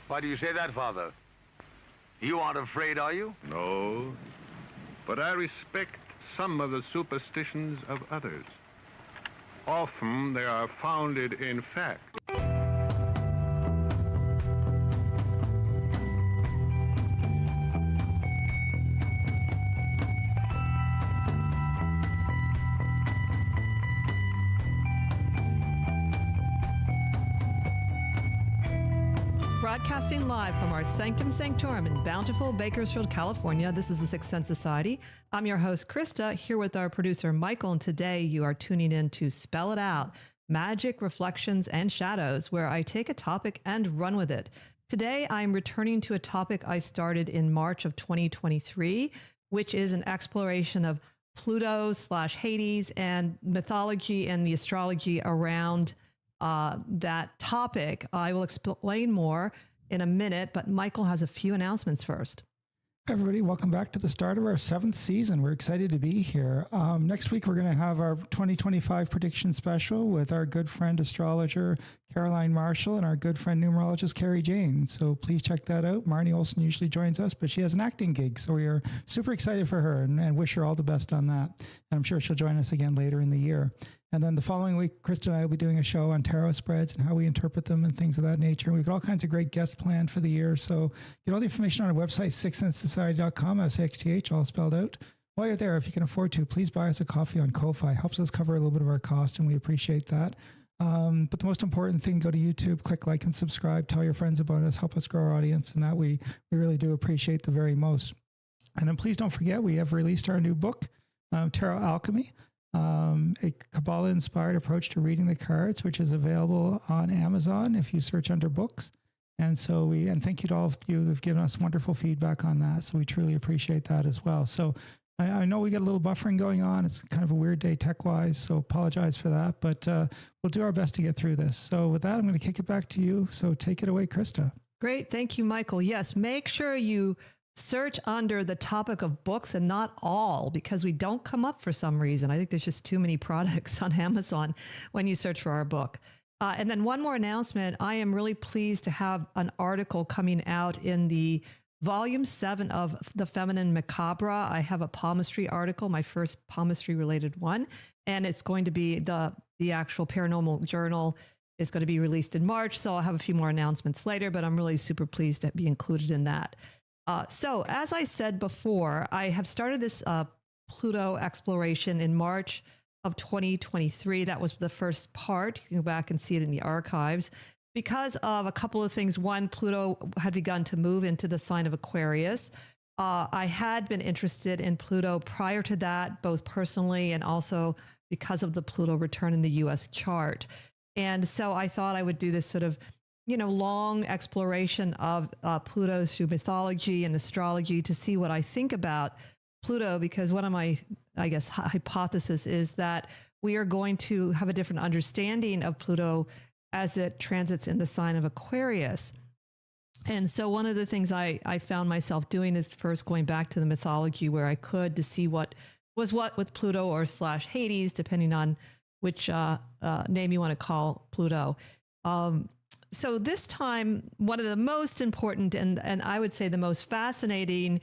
Why do you say that, Father? You aren't afraid, are you? No, but I respect some of the superstitions of others. Often they are founded in fact. Broadcasting live from our Sanctum Sanctorum in bountiful Bakersfield, California. This is the Sixth Sense Society. I'm your host, Krista, here with our producer, Michael, and today you are tuning in to Spell It Out, Magic, Reflections, and Shadows, where I take a topic and run with it. Today, I'm returning to a topic I started in March of 2023, which is an exploration of Pluto / Hades and mythology and the astrology around that topic. I will explain more in a minute, but Michael has a few announcements first. Everybody, welcome back to the start of our 7th season. We're excited to be here. Next week, we're going to have our 2025 prediction special with our good friend astrologer Caroline Marshall and our good friend numerologist Carrie Jane. So please check that out. Marnie Olson usually joins us, but she has an acting gig, so we are super excited for her and wish her all the best on that. And I'm sure she'll join us again later in the year. And then the following week, Krista and I will be doing a show on tarot spreads and how we interpret them and things of that nature. We've got all kinds of great guests planned for the year. So get all the information on our website, sixthsensesociety.com, SXTH, all spelled out. While you're there, if you can afford to, please buy us a coffee on Ko-Fi. Helps us cover a little bit of our cost, and we appreciate that. But the most important thing, go to YouTube, click like and subscribe, tell your friends about us, help us grow our audience, and that we really do appreciate the very most. And then please don't forget, we have released our new book, Tarot Alchemy. A Kabbalah-inspired approach to reading the cards, which is available on Amazon if you search under books. And so thank you to all of you who've given us wonderful feedback on that. So we truly appreciate that as well. So I know we got a little buffering going on. It's kind of a weird day tech-wise, so apologize for that. But we'll do our best to get through this. So with that, I'm going to kick it back to you. So take it away, Krista. Great. Thank you, Michael. Yes, make sure you search under the topic of books and not all, because we don't come up for some reason. I think there's just too many products on Amazon when you search for our book. And then one more announcement. I am really pleased to have an article coming out in the volume 7 of The Feminine Macabre. I have a palmistry article, my first palmistry related one, and it's going to be the actual paranormal journal is going to be released in March. So I'll have a few more announcements later, but I'm really super pleased to be included in that. So as I said before, I have started this Pluto exploration in March of 2023. That was the first part. You can go back and see it in the archives because of a couple of things. One, Pluto had begun to move into the sign of Aquarius. I had been interested in Pluto prior to that, both personally and also because of the Pluto return in the US chart. And so I thought I would do this sort of long exploration of Pluto through mythology and astrology to see what I think about Pluto, because one of my, hypothesis is that we are going to have a different understanding of Pluto as it transits in the sign of Aquarius. And so one of the things I found myself doing is first going back to the mythology where I could to see what was what with Pluto or / Hades, depending on which name you want to call Pluto. So this time, one of the most important and I would say the most fascinating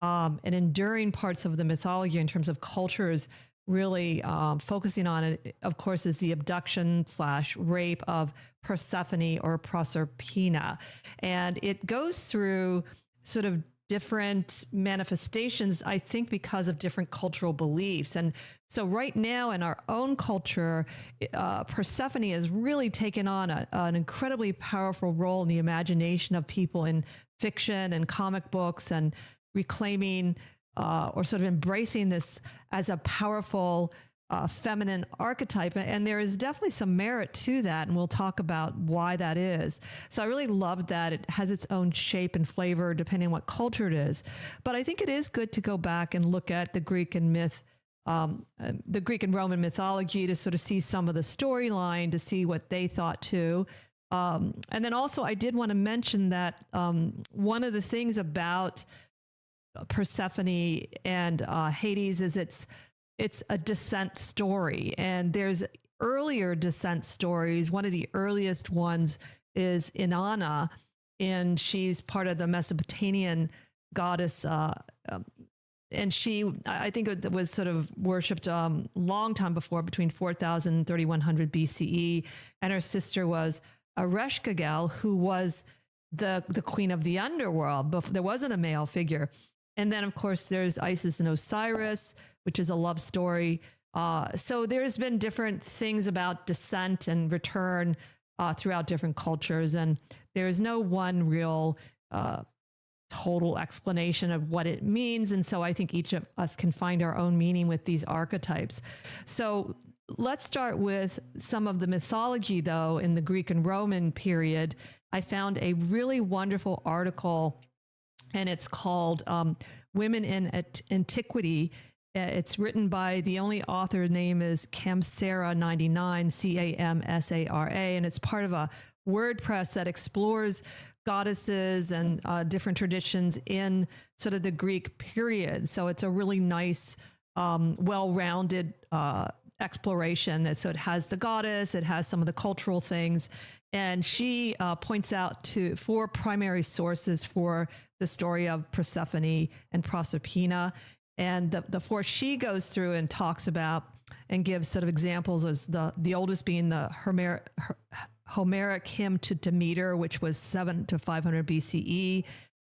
and enduring parts of the mythology in terms of cultures really focusing on it, of course, is the abduction / rape of Persephone or Proserpina. And it goes through sort of different manifestations, I think, because of different cultural beliefs. And so right now in our own culture, Persephone has really taken on an incredibly powerful role in the imagination of people in fiction and comic books, and reclaiming or sort of embracing this as a powerful feminine archetype. And there is definitely some merit to that. And we'll talk about why that is. So I really loved that. It has its own shape and flavor depending on what culture it is. But I think it is good to go back and look at the Greek and Roman mythology to sort of see some of the storyline, to see what they thought too. And then also I did want to mention that one of the things about Persephone and Hades is it's a descent story, and there's earlier descent stories. One of the earliest ones is Inanna, and she's part of the Mesopotamian goddess. And she, I think it was sort of worshipped long time before, between 4000 and 3100 BCE. And her sister was Ereshkigal, who was the queen of the underworld. But there wasn't a male figure. And then, of course, there's Isis and Osiris, which is a love story. So there's been different things about descent and return throughout different cultures. And there's no one real total explanation of what it means. And so I think each of us can find our own meaning with these archetypes. So let's start with some of the mythology, though, in the Greek and Roman period. I found a really wonderful article, and it's called Women in Antiquity. It's written by, the only author name is Camsara99, Camsara, and it's part of a WordPress that explores goddesses and different traditions in sort of the Greek period. So it's a really nice, well-rounded exploration. And so it has the goddess, it has some of the cultural things, and she points out to 4 primary sources for the story of Persephone and Proserpina. And the 4 she goes through and talks about and gives sort of examples, as the oldest being the Homeric hymn to Demeter, which was 7 to 500 BCE.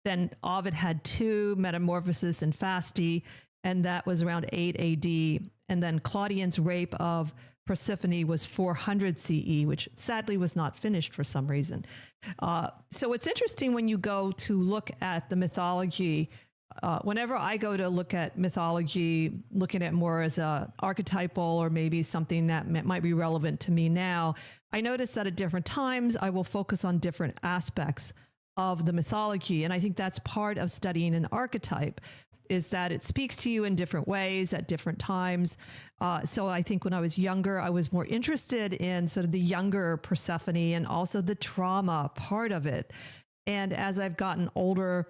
Then Ovid had 2, Metamorphosis and Fasti, and that was around 8 AD. And then Claudian's rape of Persephone was 400 CE, which sadly was not finished for some reason. So it's interesting when you go to look at the mythology. Whenever I go to look at mythology, looking at more as a archetypal or maybe something that might be relevant to me now, I notice that at different times I will focus on different aspects of the mythology. And I think that's part of studying an archetype, is that it speaks to you in different ways at different times. So I think when I was younger, I was more interested in sort of the younger Persephone and also the trauma part of it. And as I've gotten older,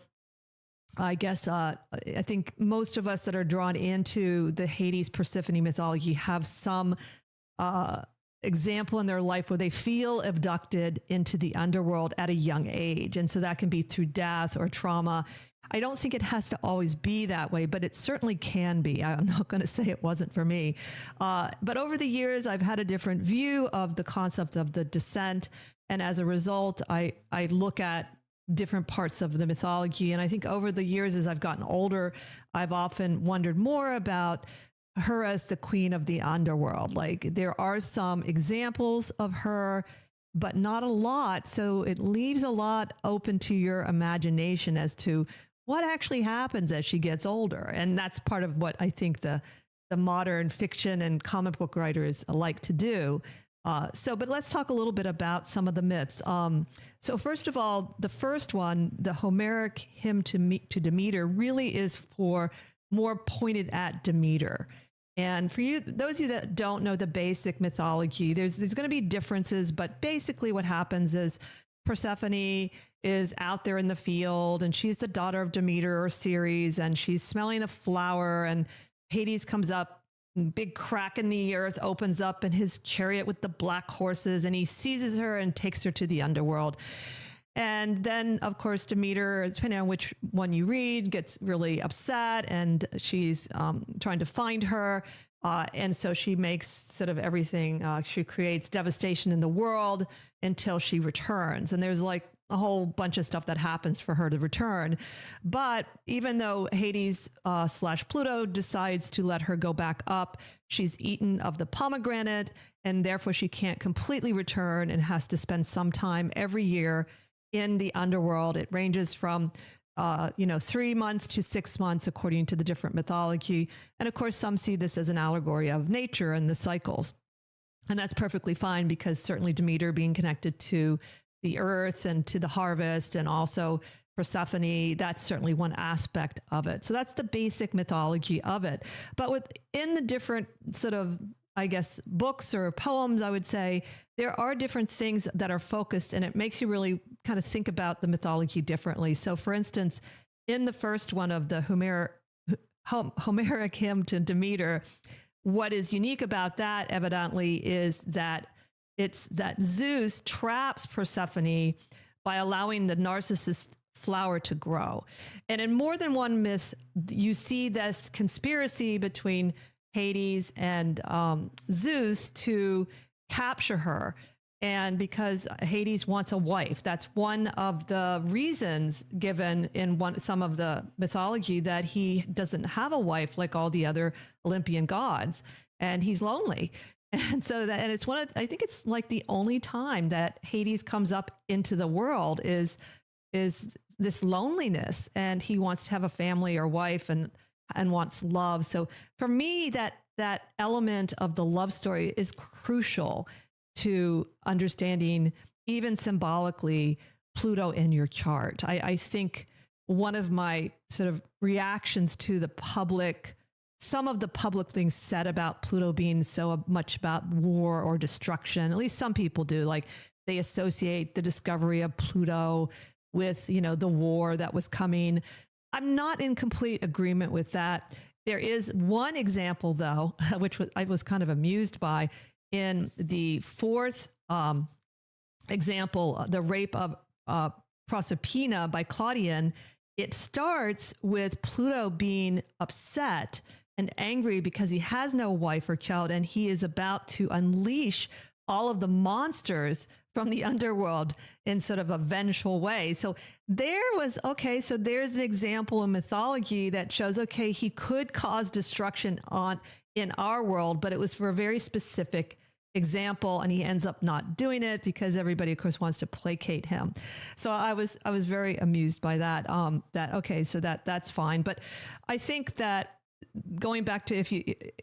I guess I think most of us that are drawn into the Hades Persephone mythology have some example in their life where they feel abducted into the underworld at a young age. And so that can be through death or trauma. I don't think it has to always be that way, but it certainly can be. I'm not going to say it wasn't for me. But over the years, I've had a different view of the concept of the descent. And as a result, I look at different parts of the mythology. And I think over the years, as I've gotten older, I've often wondered more about her as the queen of the underworld. Like, there are some examples of her, but not a lot. So it leaves a lot open to your imagination as to what actually happens as she gets older. And that's part of what I think the modern fiction and comic book writers like to do. But let's talk a little bit about some of the myths. So first of all, the first one, the Homeric hymn to Demeter, really is more pointed at Demeter. And for you, those of you that don't know the basic mythology, there's going to be differences, but basically what happens is Persephone is out there in the field, and she's the daughter of Demeter or Ceres, and she's smelling a flower, and Hades comes up. Big crack in the earth opens up, and his chariot with the black horses, and he seizes her and takes her to the underworld. And then, of course, Demeter, depending on which one you read, gets really upset, and she's trying to find her. And so she makes sort of everything. She creates devastation in the world until she returns. And there's like a whole bunch of stuff that happens for her to return. But even though Hades / Pluto decides to let her go back up, she's eaten of the pomegranate, and therefore she can't completely return and has to spend some time every year in the underworld. It ranges from 3 months to 6 months, according to the different mythology. And of course, some see this as an allegory of nature and the cycles. And that's perfectly fine, because certainly Demeter being connected to the earth and to the harvest, and also Persephone, that's certainly one aspect of it. So that's the basic mythology of it. But within the different sort of, I guess, books or poems, I would say, there are different things that are focused, and it makes you really kind of think about the mythology differently. So for instance, in the first one of the Homeric hymn to Demeter, what is unique about that evidently is that it's that Zeus traps Persephone by allowing the narcissist flower to grow. And in more than one myth, you see this conspiracy between Hades and Zeus to capture her. And because Hades wants a wife, that's one of the reasons given in some of the mythology that he doesn't have a wife like all the other Olympian gods, and he's lonely. And so that, and it's I think it's like the only time that Hades comes up into the world is this loneliness, and he wants to have a family or wife and wants love. So for me, that element of the love story is crucial to understanding, even symbolically, Pluto in your chart. I think one of my sort of reactions to some of the public things said about Pluto being so much about war or destruction, at least some people do, like they associate the discovery of Pluto with, the war that was coming. I'm not in complete agreement with that. There is one example, though, which I was kind of amused by. In the fourth example, the rape of Proserpina by Claudian, it starts with Pluto being upset and angry because he has no wife or child, and he is about to unleash all of the monsters from the underworld in sort of a vengeful way. So there's an example in mythology that shows, okay, he could cause destruction in our world, but it was for a very specific example, and he ends up not doing it because everybody, of course, wants to placate him. So I was very amused by that. That's fine. But I think that going back to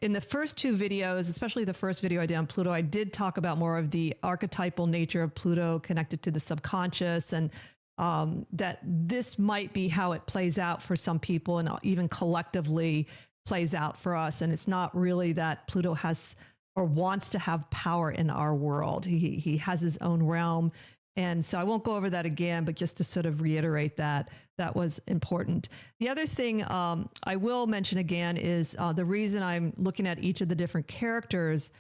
in the first two videos, especially the first video I did on Pluto, I did talk about more of the archetypal nature of Pluto connected to the subconscious, and that this might be how it plays out for some people, and even collectively plays out for us. And it's not really that Pluto has or wants to have power in our world. He has his own realm. And so I won't go over that again, but just to sort of reiterate that was important. The other thing I will mention again is the reason I'm looking at each of the different characters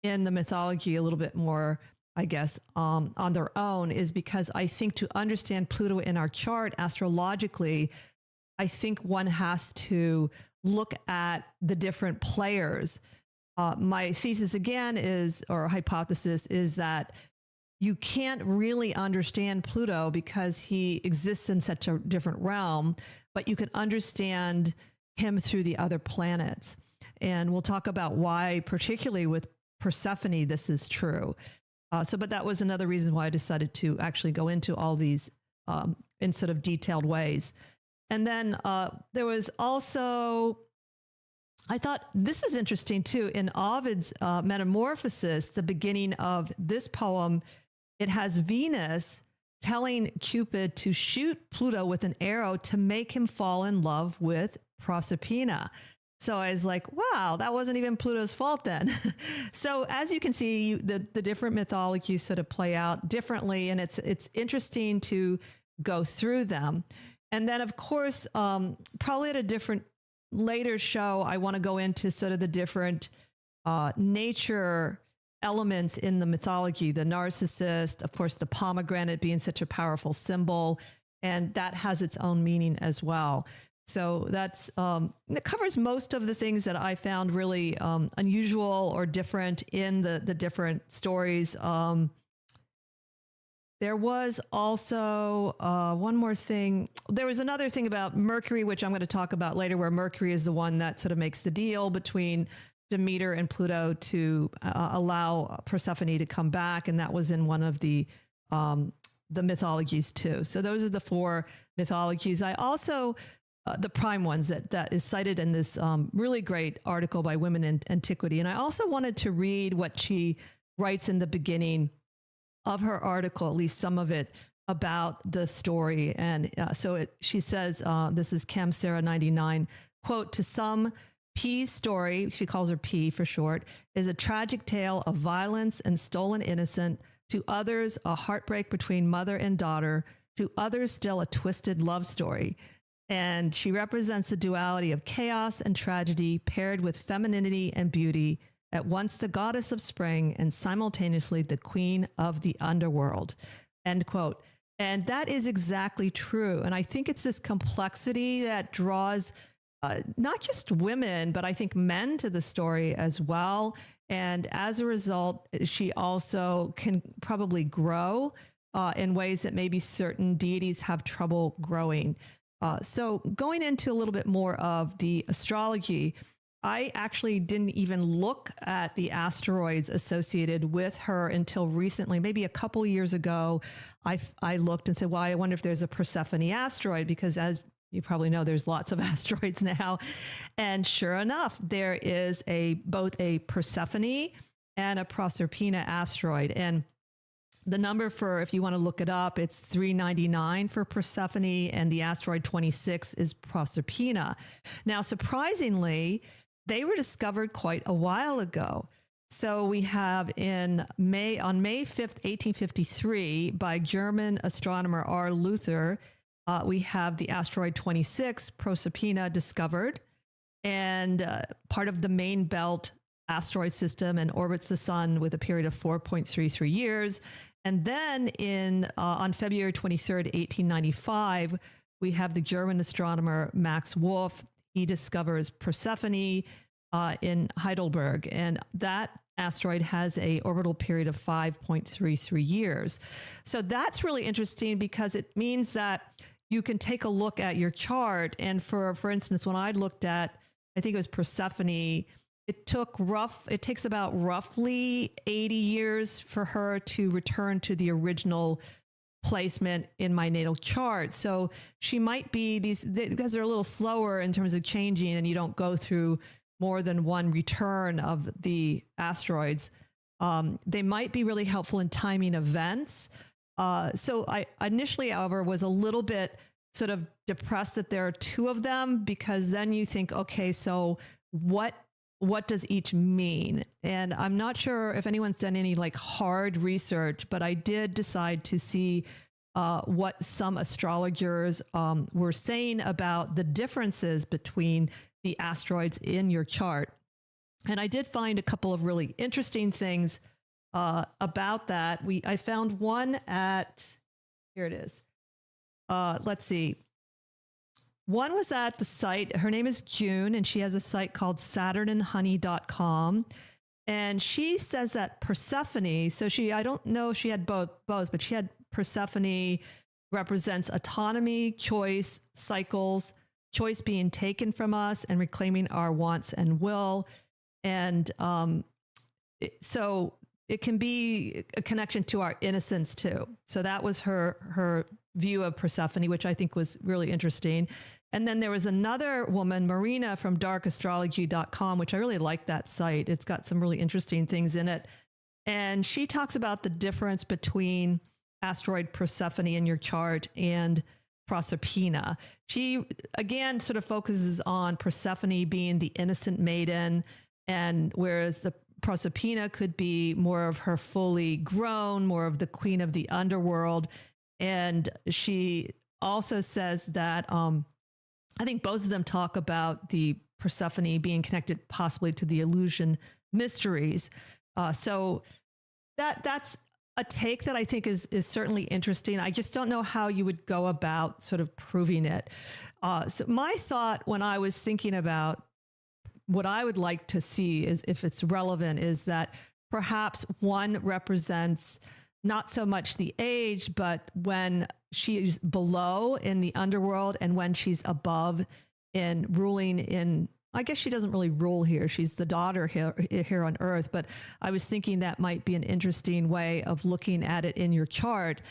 in the mythology a little bit more, I guess, on their own, is because I think to understand Pluto in our chart astrologically, I think one has to look at the different players. My thesis again or hypothesis is that you can't really understand Pluto because he exists in such a different realm, but you can understand him through the other planets. And we'll talk about why, particularly with Persephone, this is true. But that was another reason why I decided to actually go into all these in sort of detailed ways. And then there was also, I thought this is interesting too. In Ovid's Metamorphosis, the beginning of this poem, it has Venus telling Cupid to shoot Pluto with an arrow to make him fall in love with Proserpina. So I was like, wow, that wasn't even Pluto's fault then. So as you can see, the different mythologies sort of play out differently, and it's interesting to go through them. And then, of course, probably at a different later show, I want to go into sort of the different nature elements in the mythology, the narcissist, of course, the pomegranate being such a powerful symbol, and that has its own meaning as well. So that covers most of the things that I found really unusual or different in the different stories. There was also one more thing. There was another thing about Mercury, which I'm going to talk about later, where Mercury is the one that sort of makes the deal between Demeter and Pluto to allow Persephone to come back. And that was in one of the mythologies too. So those are the four mythologies. I also, the prime ones that is cited in this really great article by Women in Antiquity. And I also wanted to read what she writes in the beginning of her article, at least some of it, about the story. And she says, this is Cam Sarah 99, quote, "To some, P's story," she calls her P for short, "is a tragic tale of violence and stolen innocence. To others, a heartbreak between mother and daughter. To others, still a twisted love story." And she represents the duality of chaos and tragedy paired with femininity and beauty, at once the goddess of spring and simultaneously the queen of the underworld. End quote. And that is exactly true. And I think it's this complexity that draws not just women, but I think men to the story as well. And as a result, she also can probably grow in ways that maybe certain deities have trouble growing. So going into a little bit more of the astrology, I actually didn't even look at the asteroids associated with her until recently, maybe a couple years ago. I looked and said, well, I wonder if there's a Persephone asteroid, because as you probably know, there's lots of asteroids now. And sure enough, there is both a Persephone and a Proserpina asteroid. And the number for, if you want to look it up, it's 399 for Persephone, and the asteroid 26 is Proserpina. Now, surprisingly, they were discovered quite a while ago. So we have on May 5th, 1853, by German astronomer R. Luther, we have the asteroid 26, Proserpina, discovered, and part of the main belt asteroid system, and orbits the sun with a period of 4.33 years. And then on February 23rd, 1895, we have the German astronomer Max Wolf. He discovers Persephone in Heidelberg, and that asteroid has a orbital period of 5.33 years. So that's really interesting, because it means that you can take a look at your chart. And for instance, when I looked at, I think it was Persephone, it takes about roughly 80 years for her to return to the original placement in my natal chart. So she might be because they're a little slower in terms of changing, and you don't go through more than one return of the asteroids. They might be really helpful in timing events. So I initially, however, was a little bit sort of depressed that there are two of them, because then you think, okay, so what does each mean? And I'm not sure if anyone's done any like hard research, but I did decide to see what some astrologers were saying about the differences between the asteroids in your chart. And I did find a couple of really interesting things about that. I found one here it is. Let's see. One was at the site, her name is June, and she has a site called SaturnandHoney.com. And she says that Persephone, so I don't know if she had both, but she had Persephone represents autonomy, choice, cycles, choice being taken from us and reclaiming our wants and will. And so it can be a connection to our innocence too. So that was her view of Persephone, which I think was really interesting. And then there was another woman, Marina, from darkastrology.com, which I really like that site. It's got some really interesting things in it. And she talks about the difference between asteroid Persephone in your chart and Proserpina. She, again, sort of focuses on Persephone being the innocent maiden, and whereas the Proserpina could be more of her fully grown, more of the queen of the underworld. And she also says that I think both of them talk about the Persephone being connected possibly to the illusion mysteries. So that's a take that I think is certainly interesting. I just don't know how you would go about sort of proving it. So my thought when I was thinking about what I would like to see is, if it's relevant, is that perhaps one represents not so much the age, but when she's below in the underworld and when she's above in ruling in, I guess she doesn't really rule here. She's the daughter here on Earth. But I was thinking that might be an interesting way of looking at it in your chart.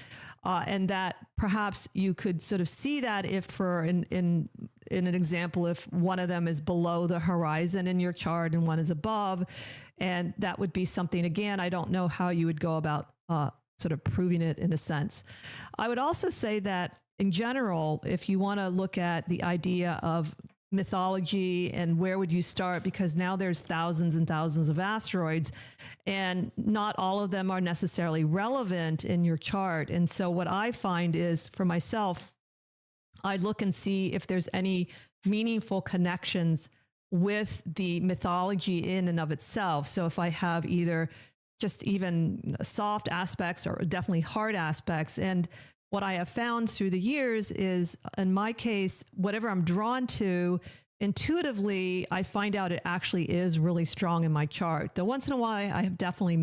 And that perhaps you could sort of see that if in an example, if one of them is below the horizon in your chart and one is above, and that would be something, again, I don't know how you would go about sort of proving it in a sense. I would also say that in general, if you want to look at the idea of mythology and where would you start, because now there's thousands and thousands of asteroids and not all of them are necessarily relevant in your chart. And so what I find is, for myself, I look and see if there's any meaningful connections with the mythology in and of itself. So if I have either just even soft aspects or definitely hard aspects. And what I have found through the years is, in my case, whatever I'm drawn to, intuitively, I find out it actually is really strong in my chart. Though once in a while, I have definitely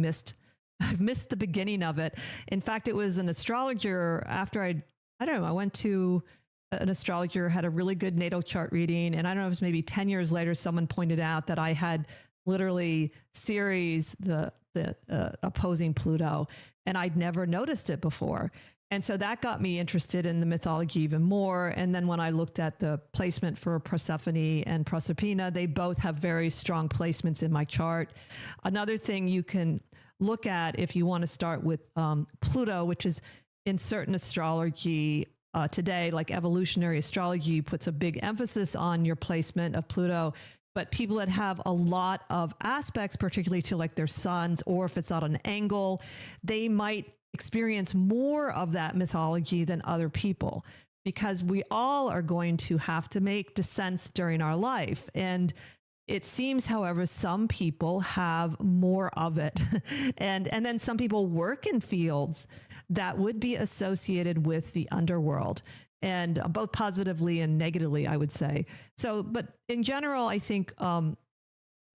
I've missed the beginning of it. In fact, it was an astrologer after I don't know, I went to an astrologer, had a really good natal chart reading. And I don't know, it was maybe 10 years later, someone pointed out that I had literally Ceres, the opposing Pluto, and I'd never noticed it before. And so that got me interested in the mythology even more. And then when I looked at the placement for Persephone and Proserpina, they both have very strong placements in my chart. Another thing you can look at if you want to start with Pluto, which is in certain astrology today, like evolutionary astrology, puts a big emphasis on your placement of Pluto. But people that have a lot of aspects, particularly to like their suns, or if it's at an angle, they might experience more of that mythology than other people, because we all are going to have to make descents during our life. And it seems, however, some people have more of it. and then some people work in fields that would be associated with the underworld, and both positively and negatively, I would say. So, but in general, I think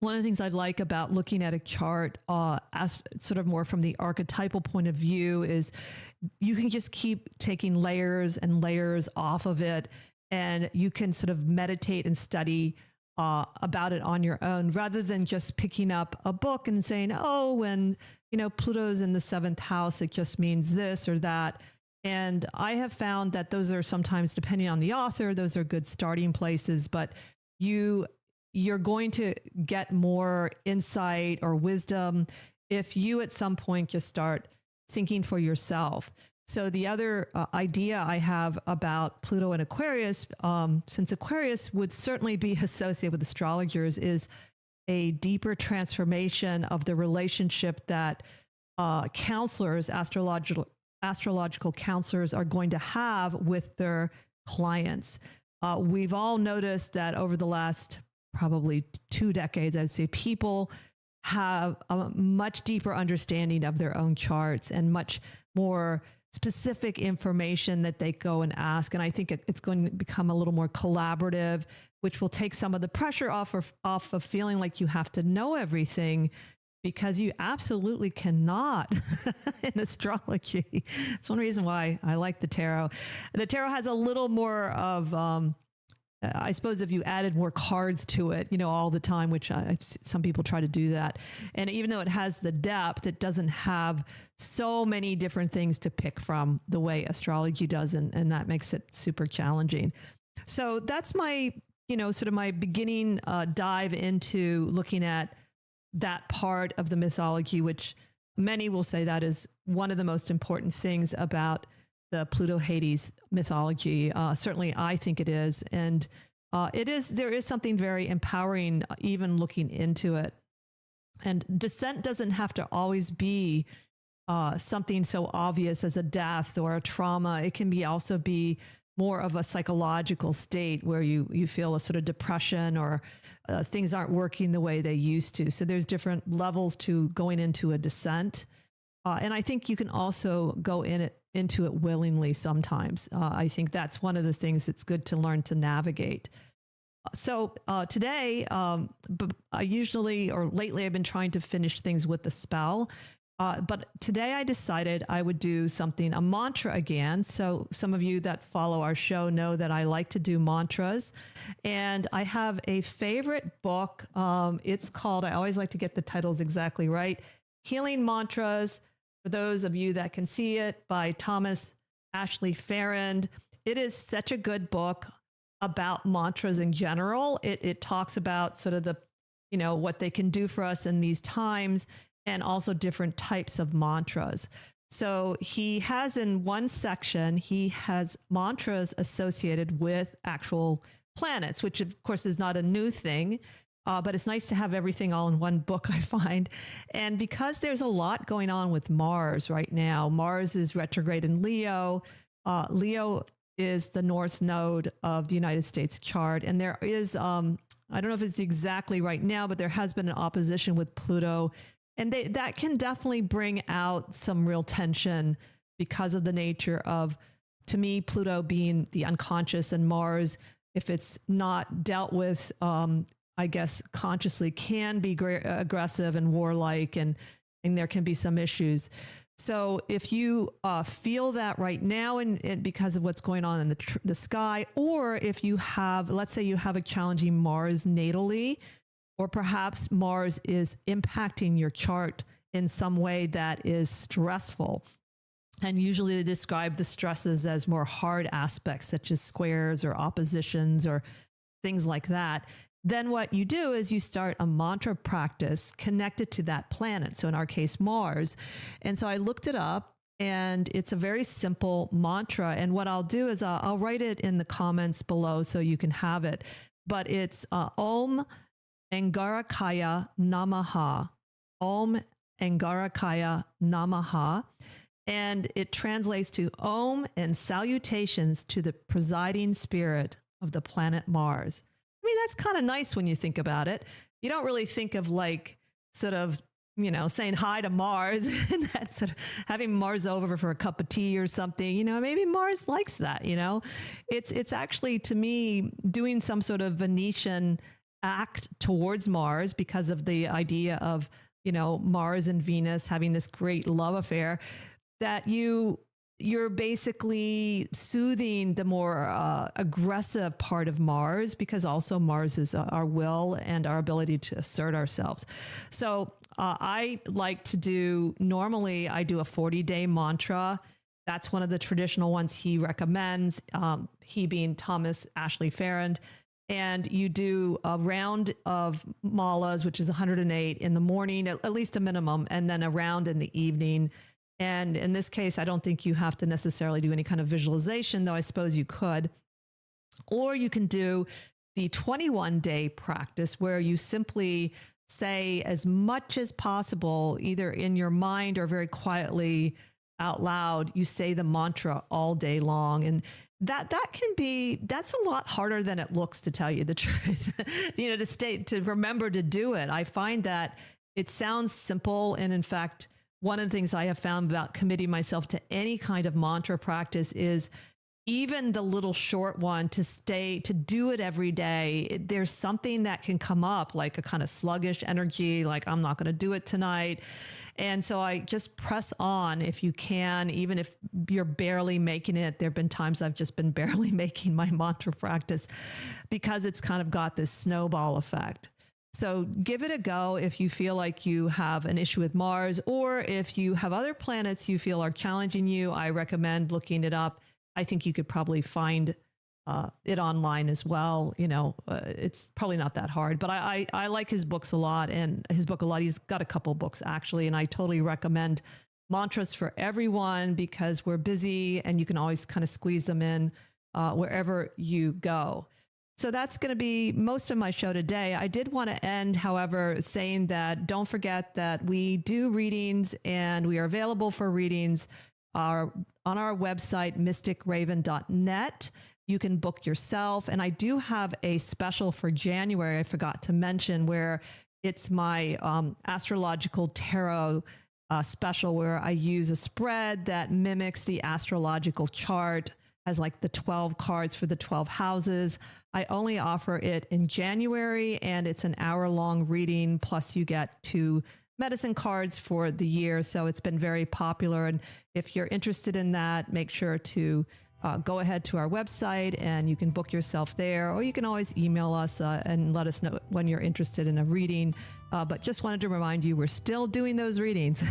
one of the things I like about looking at a chart as sort of more from the archetypal point of view is you can just keep taking layers and layers off of it, and you can sort of meditate and study about it on your own, rather than just picking up a book and saying, oh, when, Pluto's in the 7th house, it just means this or that. And I have found that those are sometimes, depending on the author, those are good starting places, but you're going to get more insight or wisdom if you at some point just start thinking for yourself. So the other idea I have about Pluto and Aquarius, since Aquarius would certainly be associated with astrologers, is a deeper transformation of the relationship that counselors, astrological counselors, are going to have with their clients. We've all noticed that over the last probably 2 decades, I'd say, people have a much deeper understanding of their own charts and much more specific information that they go and ask. And I think it's going to become a little more collaborative, which will take some of the pressure off of feeling like you have to know everything, because you absolutely cannot in astrology. It's one reason why I like the tarot. The tarot has a little more of, I suppose, if you added more cards to it, all the time, which some people try to do that. And even though it has the depth, it doesn't have so many different things to pick from the way astrology does. And that makes it super challenging. So that's my, sort of my beginning dive into looking at that part of the mythology, which many will say that is one of the most important things about the Pluto-Hades mythology. Certainly I think it is. And there is something very empowering even looking into it. And descent doesn't have to always be something so obvious as a death or a trauma. It can also be more of a psychological state where you feel a sort of depression, or things aren't working the way they used to. So there's different levels to going into a descent. And I think you can also go into it willingly sometimes. I think that's one of the things that's good to learn to navigate. So today, I usually, or lately, I've been trying to finish things with the spell. But today I decided I would do a mantra again. So some of you that follow our show know that I like to do mantras. And I have a favorite book. It's called, I always like to get the titles exactly right, Healing Mantras, for those of you that can see it, by Thomas Ashley Farrand. It is such a good book about mantras in general. It talks about sort of the, what they can do for us in these times, and also different types of mantras. So he has, in one section, he has mantras associated with actual planets, which of course is not a new thing, but it's nice to have everything all in one book, I find. And because there's a lot going on with Mars right now, Mars is retrograde in Leo. Leo is the North Node of the United States chart. And there is, I don't know if it's exactly right now, but there has been an opposition with Pluto. And that can definitely bring out some real tension because of the nature of To me, Pluto being the unconscious, and Mars, if it's not dealt with, I guess consciously, can be aggressive and warlike, and there can be some issues. So if you feel that right now, and because of what's going on in the sky, or if you have, let's say you have a challenging Mars natally, or perhaps Mars is impacting your chart in some way that is stressful. And usually they describe the stresses as more hard aspects, such as squares or oppositions or things like that. Then what you do is you start a mantra practice connected to that planet. So in our case, Mars. And so I looked it up, and it's a very simple mantra. And what I'll do is I'll write it in the comments below so you can have it. But it's Om Angarakaya Namaha. Om Angarakaya Namaha. And it translates to Om and salutations to the presiding spirit of the planet Mars. I mean, that's kind of nice when you think about it. You don't really think of like sort of, you know, saying hi to Mars and that sort of having Mars over for a cup of tea or something. You know, maybe Mars likes that, you know. It's actually, to me, doing some sort of Venetian act towards Mars because of the idea of, you know, Mars and Venus having this great love affair, that you're basically soothing the more aggressive part of Mars, because also Mars is our will and our ability to assert ourselves. So I like to do, normally I do a 40-day mantra. That's one of the traditional ones he recommends, he being Thomas Ashley Farrand. And you do a round of malas, which is 108 in the morning, at least a minimum, and then a round in the evening. And in this case, I don't think you have to necessarily do any kind of visualization, though I suppose you could. Or you can do the 21-day practice, where you simply say as much as possible, either in your mind or very quietly out loud, you say the mantra all day long. And that's a lot harder than it looks, to tell you the truth. You know, to remember to do it. I find that it sounds simple, and in fact, one of the things I have found about committing myself to any kind of mantra practice is even the little short one, to do it every day. There's something that can come up, like a kind of sluggish energy, like I'm not going to do it tonight. And so I just press on if you can, even if you're barely making it. There've been times I've just been barely making my mantra practice, because it's kind of got this snowball effect. So give it a go if you feel like you have an issue with Mars, or if you have other planets you feel are challenging you. I recommend looking it up. I think you could probably find it online as well. You know, it's probably not that hard, but I like his books a lot, and his book a lot. He's got a couple books actually, and I totally recommend mantras for everyone, because we're busy and you can always kind of squeeze them in wherever you go. So that's going to be most of my show today. I did want to end, however, saying that don't forget that we do readings, and we are available for readings on our website, mysticraven.net. You can book yourself. And I do have a special for January, I forgot to mention, where it's my astrological tarot special, where I use a spread that mimics the astrological chart, has like the 12 cards for the 12 houses. I only offer it in January, and it's an hour-long reading, plus you get 2 medicine cards for the year. So it's been very popular. And if you're interested in that, make sure to go ahead to our website, and you can book yourself there, or you can always email us and let us know when you're interested in a reading. But just wanted to remind you, we're still doing those readings.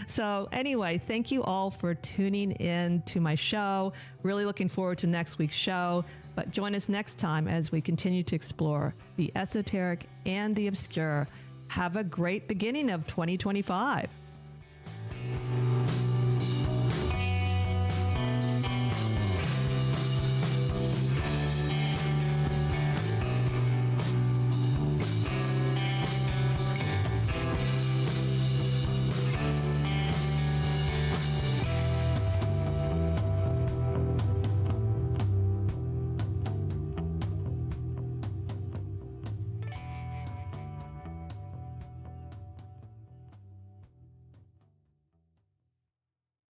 So anyway, thank you all for tuning in to my show. Really looking forward to next week's show. But join us next time as we continue to explore the esoteric and the obscure. Have a great beginning of 2025.